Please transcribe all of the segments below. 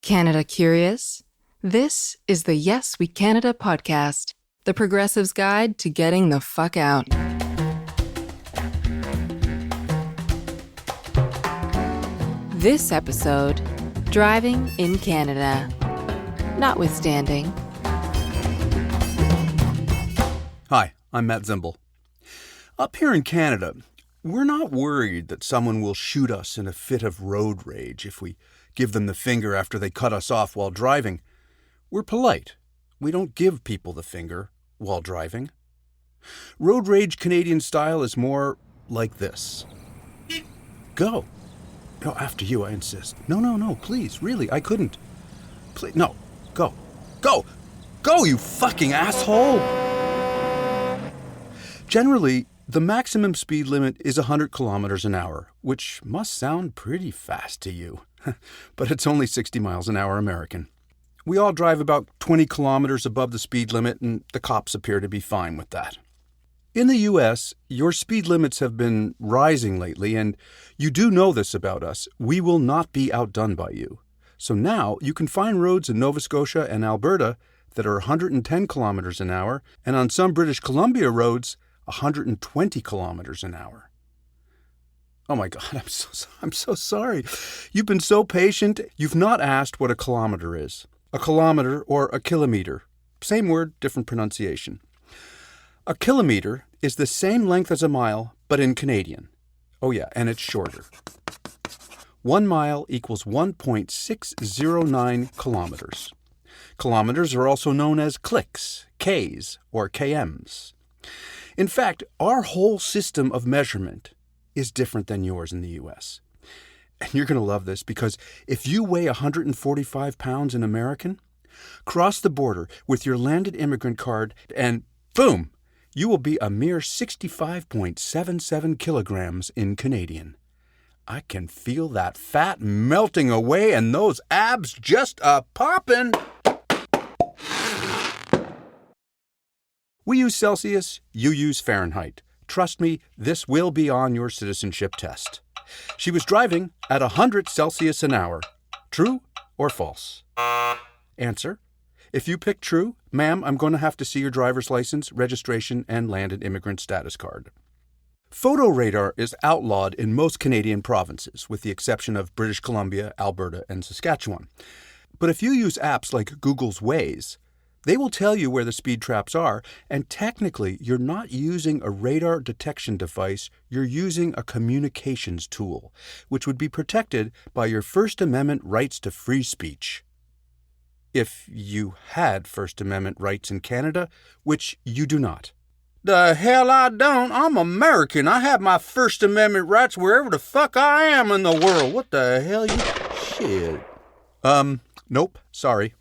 Canada curious? This is the Yes We Canada podcast, the progressive's guide to getting the fuck out. This episode, driving in Canada. Notwithstanding. Hi, I'm Matt Zimble. Up here in Canada, we're not worried that someone will shoot us in a fit of road rage if we give them the finger after they cut us off while driving. We're polite. We don't give people the finger while driving. Road rage Canadian style is more like this. Go. No, after you, I insist. No, please, really, I couldn't. Please, no, go. Go, you fucking asshole! Generally, the maximum speed limit is 100 kilometers an hour, which must sound pretty fast to you. But it's only 60 miles an hour American. We all drive about 20 kilometers above the speed limit, and the cops appear to be fine with that. In the U.S., your speed limits have been rising lately, and you do know this about us. We will not be outdone by you. So now you can find roads in Nova Scotia and Alberta that are 110 kilometers an hour, and on some British Columbia roads, 120 kilometers an hour. Oh my God, I'm so sorry. You've been so patient. You've not asked what a kilometer is. A kilometer or a kilometer. Same word, different pronunciation. A kilometer is the same length as a mile, but in Canadian. Oh yeah, and it's shorter. 1 mile equals 1.609 kilometers. Kilometers are also known as clicks, Ks, or kms. In fact, our whole system of measurement is different than yours in the U.S. And you're going to love this because if you weigh 145 pounds in American, cross the border with your landed immigrant card and boom, you will be a mere 65.77 kilograms in Canadian. I can feel that fat melting away and those abs just a-poppin'. We use Celsius, you use Fahrenheit. Trust me, this will be on your citizenship test. She was driving at 100 Celsius an hour. True or false? Answer. If you pick true, ma'am, I'm going to have to see your driver's license, registration, and landed immigrant status card. Photo radar is outlawed in most Canadian provinces, with the exception of British Columbia, Alberta, and Saskatchewan. But if you use apps like Google's Waze, they will tell you where the speed traps are, and technically, you're not using a radar detection device, you're using a communications tool, which would be protected by your First Amendment rights to free speech. If you had First Amendment rights in Canada, which you do not. The hell I don't. I'm American. I have my First Amendment rights wherever the fuck I am in the world. What the hell you... Shit. Nope. Sorry.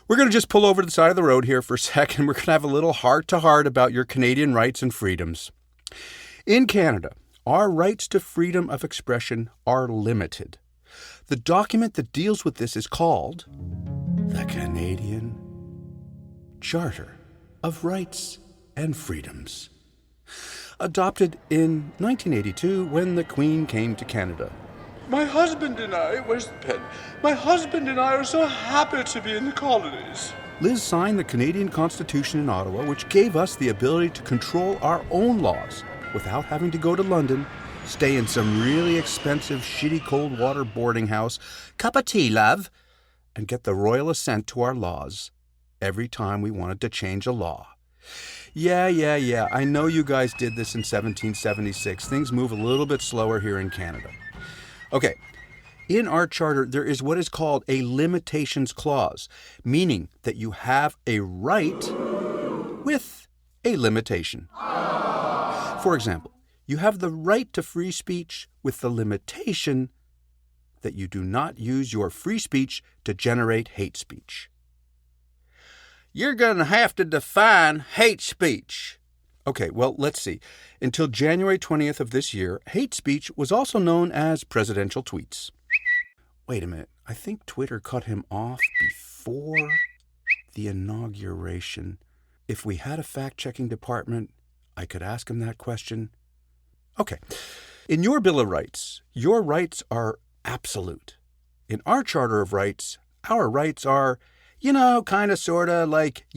We're going to just pull over to the side of the road here for a second. We're going to have a little heart-to-heart about your Canadian rights and freedoms. In Canada, our rights to freedom of expression are limited. The document that deals with this is called the Canadian Charter of Rights and Freedoms, adopted in 1982 when the Queen came to Canada. My husband and I, where's the pen? My husband and I are so happy to be in the colonies. Liz signed the Canadian Constitution in Ottawa, which gave us the ability to control our own laws without having to go to London, stay in some really expensive, shitty cold water boarding house, cup of tea, love, and get the royal assent to our laws every time we wanted to change a law. Yeah, I know you guys did this in 1776. Things move a little bit slower here in Canada. Okay, in our charter, there is what is called a limitations clause, meaning that you have a right with a limitation. For example, you have the right to free speech with the limitation that you do not use your free speech to generate hate speech. You're going to have to define hate speech. Okay, well, let's see. Until January 20th of this year, hate speech was also known as presidential tweets. Wait a minute. I think Twitter cut him off before the inauguration. If we had a fact-checking department, I could ask him that question. Okay. In your Bill of Rights, your rights are absolute. In our Charter of Rights, our rights are, kind of, sort of like,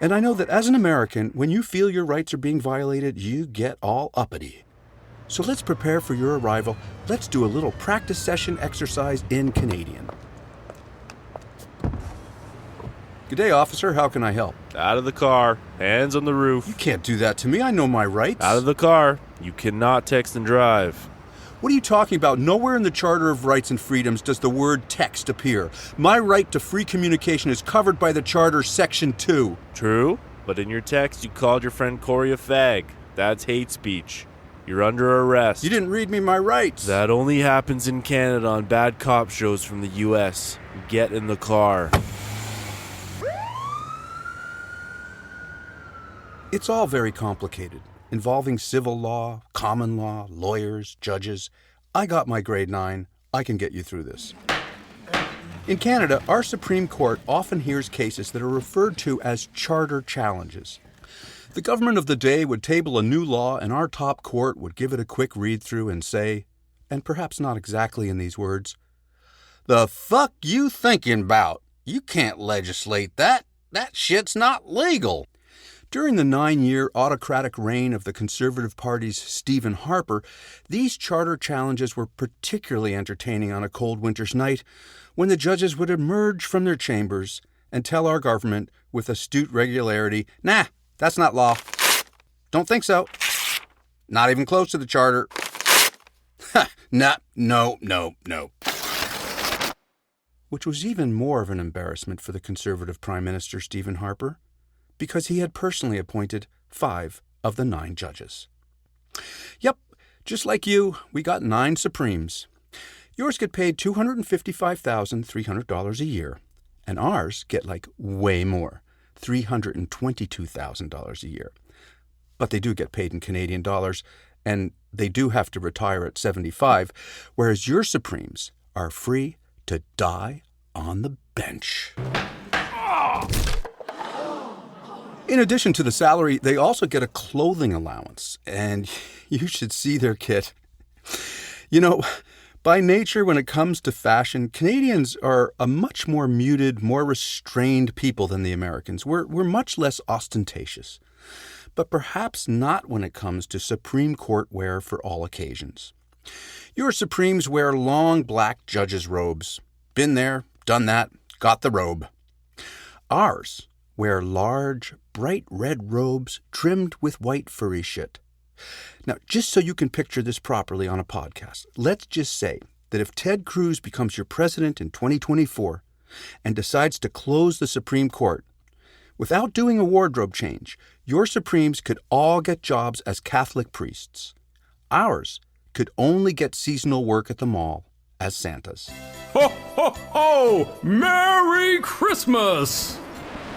And I know that as an American, when you feel your rights are being violated, you get all uppity. So let's prepare for your arrival. Let's do a little practice session exercise in Canadian. Good day, officer. How can I help? Out of the car. Hands on the roof. You can't do that to me. I know my rights. Out of the car. You cannot text and drive. What are you talking about? Nowhere in the Charter of Rights and Freedoms does the word text appear. My right to free communication is covered by the Charter Section 2. True, but in your text you called your friend Corey a fag. That's hate speech. You're under arrest. You didn't read me my rights. That only happens in Canada on bad cop shows from the U.S. Get in the car. It's all very complicated, involving civil law, common law, lawyers, judges. I got my grade 9. I can get you through this. In Canada, our Supreme Court often hears cases that are referred to as charter challenges. The government of the day would table a new law, and our top court would give it a quick read-through and say, and perhaps not exactly in these words, "The fuck you thinking about? You can't legislate that. That shit's not legal." During the 9-year autocratic reign of the Conservative Party's Stephen Harper, these charter challenges were particularly entertaining on a cold winter's night when the judges would emerge from their chambers and tell our government with astute regularity, "Nah, that's not law. Don't think so. Not even close to the charter." No. Which was even more of an embarrassment for the Conservative Prime Minister Stephen Harper, because he had personally appointed 5 of the 9 judges. Yep, just like you, we got 9 Supremes. Yours get paid $255,300 a year, and ours get way more, $322,000 a year. But they do get paid in Canadian dollars, and they do have to retire at 75, whereas your Supremes are free to die on the bench. In addition to the salary, they also get a clothing allowance, and you should see their kit. By nature, when it comes to fashion, Canadians are a much more muted, more restrained people than the Americans. We're much less ostentatious, but perhaps not when it comes to Supreme Court wear for all occasions. Your Supremes wear long black judges' robes. Been there, done that, got the robe. Ours wear large, bright red robes trimmed with white furry shit. Now, just so you can picture this properly on a podcast, let's just say that if Ted Cruz becomes your president in 2024 and decides to close the Supreme Court, without doing a wardrobe change, your Supremes could all get jobs as Catholic priests. Ours could only get seasonal work at the mall as Santas. Ho, ho, ho! Merry Christmas!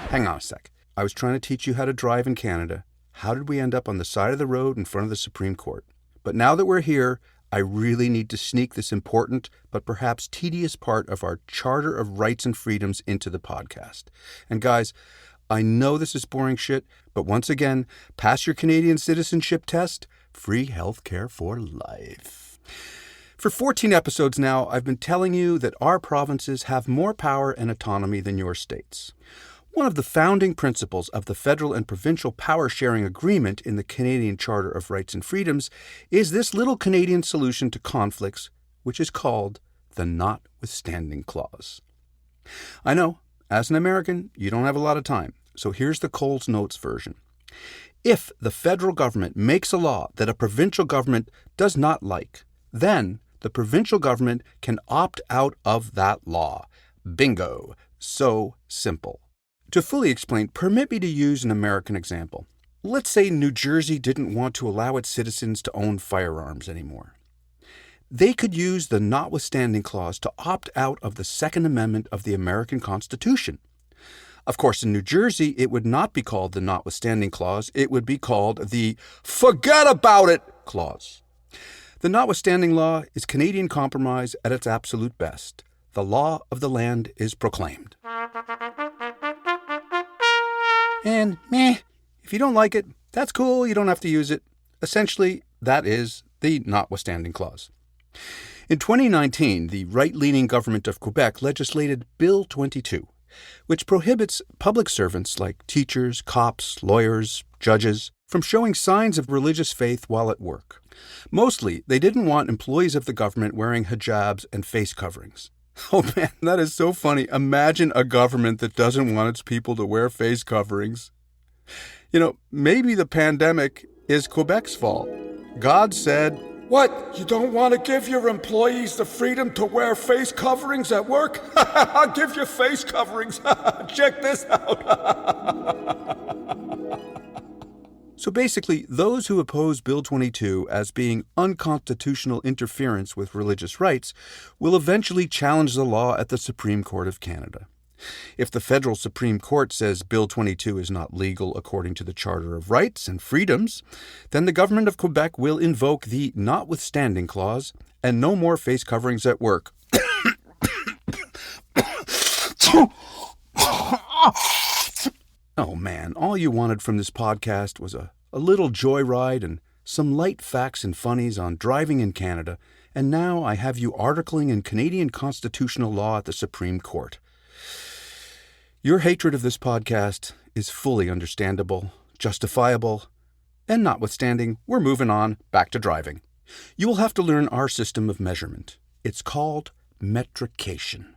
Hang on a sec. I was trying to teach you how to drive in Canada. How did we end up on the side of the road in front of the Supreme Court? But now that we're here, I really need to sneak this important but perhaps tedious part of our Charter of Rights and Freedoms into the podcast. And guys, I know this is boring shit, but once again, pass your Canadian citizenship test, free health care for life. For 14 episodes now, I've been telling you that our provinces have more power and autonomy than your states. One of the founding principles of the federal and provincial power-sharing agreement in the Canadian Charter of Rights and Freedoms is this little Canadian solution to conflicts, which is called the Notwithstanding Clause. I know, as an American, you don't have a lot of time, so here's the Coles Notes version. If the federal government makes a law that a provincial government does not like, then the provincial government can opt out of that law. Bingo. So simple. To fully explain, permit me to use an American example. Let's say New Jersey didn't want to allow its citizens to own firearms anymore. They could use the Notwithstanding Clause to opt out of the Second Amendment of the American Constitution. Of course, in New Jersey, it would not be called the Notwithstanding Clause. It would be called the Forget About It Clause. The Notwithstanding Law is Canadian compromise at its absolute best. The law of the land is proclaimed. And if you don't like it, that's cool, you don't have to use it. Essentially, That is the Notwithstanding clause. In 2019, the right-leaning government of Quebec legislated Bill 22, which prohibits public servants like teachers, cops, lawyers, judges from showing signs of religious faith while at work. Mostly, they didn't want employees of the government wearing hijabs and face coverings. Oh man, that is so funny. Imagine a government that doesn't want its people to wear face coverings. You know, maybe the pandemic is Quebec's fault. God said, What? You don't want to give your employees the freedom to wear face coverings at work? I'll give you face coverings. Check this out. So basically, those who oppose Bill 22 as being unconstitutional interference with religious rights will eventually challenge the law at the Supreme Court of Canada. If the federal Supreme Court says Bill 22 is not legal according to the Charter of Rights and Freedoms, then the government of Quebec will invoke the Notwithstanding clause and no more face coverings at work. Oh man, all you wanted from this podcast was a little joyride and some light facts and funnies on driving in Canada, and now I have you articling in Canadian constitutional law at the Supreme Court. Your hatred of this podcast is fully understandable, justifiable, and notwithstanding, we're moving on back to driving. You will have to learn our system of measurement. It's called metrication.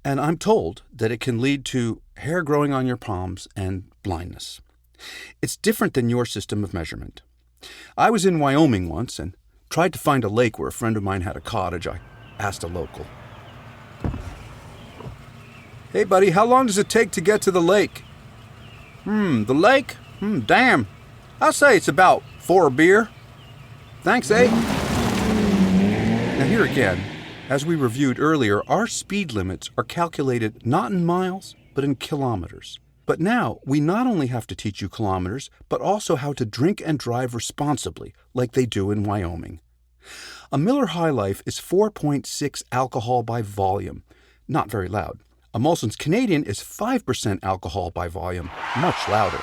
And I'm told that it can lead to hair growing on your palms and blindness. It's different than your system of measurement. I was in Wyoming once and tried to find a lake where a friend of mine had a cottage. I asked a local. Hey buddy, how long does it take to get to the lake? The lake? Damn. I'll say it's about 4 beer. Thanks, eh? Now here again, as we reviewed earlier, our speed limits are calculated not in miles, but in kilometers. But now, we not only have to teach you kilometers, but also how to drink and drive responsibly, like they do in Wyoming. A Miller High Life is 4.6 alcohol by volume. Not very loud. A Molson's Canadian is 5% alcohol by volume. Much louder.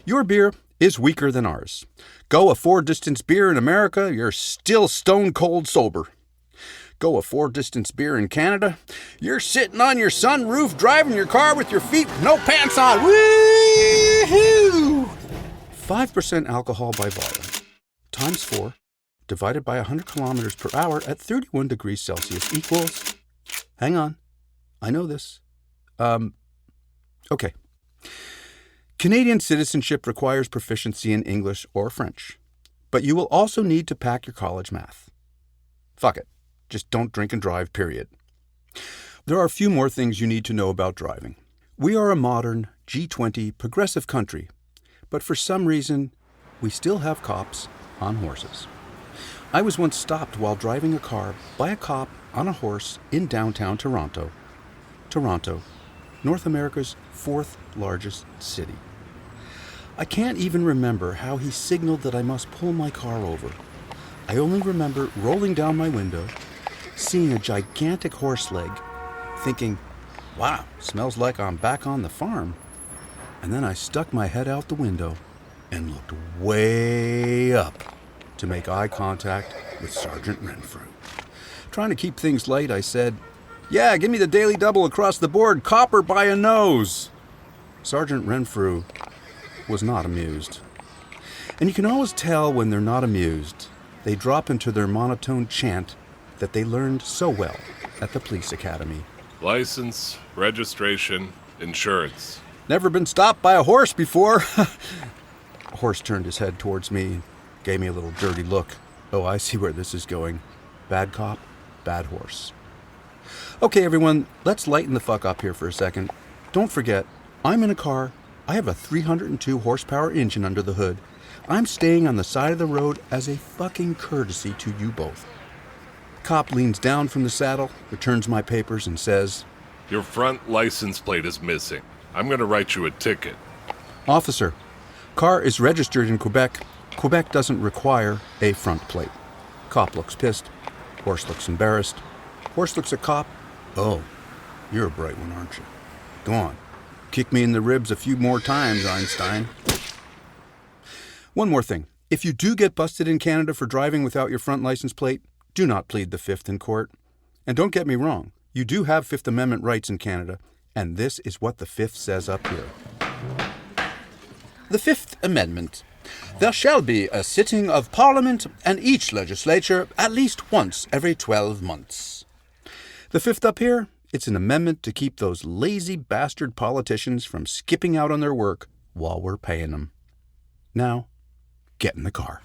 Your beer is weaker than ours. Go a 4-distance beer in America, you're still stone cold sober. Go a 4-distance beer in Canada, you're sitting on your sunroof driving your car with your feet with no pants on. Woo-hoo! 5% alcohol by volume times 4 divided by 100 kilometers per hour at 31 degrees Celsius equals... Hang on. I know this. Okay. Canadian citizenship requires proficiency in English or French, but you will also need to pack your college math. Fuck it. Just don't drink and drive, period. There are a few more things you need to know about driving. We are a modern, G20 progressive country, but for some reason, we still have cops on horses. I was once stopped while driving a car by a cop on a horse in downtown Toronto. Toronto, North America's 4th largest city. I can't even remember how he signaled that I must pull my car over. I only remember rolling down my window, seeing a gigantic horse leg, thinking, wow, smells like I'm back on the farm. And then I stuck my head out the window and looked way up to make eye contact with Sergeant Renfrew. Trying to keep things light, I said, yeah, give me the daily double across the board, copper by a nose. Sergeant Renfrew was not amused. And you can always tell when they're not amused. They drop into their monotone chant that they learned so well at the police academy. License, registration, insurance. Never been stopped by a horse before. A horse turned his head towards me, gave me a little dirty look. Oh, I see where this is going. Bad cop, bad horse. Okay, everyone, let's lighten the fuck up here for a second. Don't forget, I'm in a car. I have a 302 horsepower engine under the hood. I'm staying on the side of the road as a fucking courtesy to you both. Cop leans down from the saddle, returns my papers, and says, Your front license plate is missing. I'm going to write you a ticket. Officer, car is registered in Quebec. Quebec doesn't require a front plate. Cop looks pissed. Horse looks embarrassed. Horse looks at cop. Oh, you're a bright one, aren't you? Go on. Kick me in the ribs a few more times, Einstein. One more thing. If you do get busted in Canada for driving without your front license plate, do not plead the Fifth in court. And don't get me wrong, you do have Fifth Amendment rights in Canada, and this is what the Fifth says up here. The Fifth Amendment. There shall be a sitting of Parliament and each legislature at least once every 12 months. The Fifth up here, it's an amendment to keep those lazy bastard politicians from skipping out on their work while we're paying them. Now, get in the car.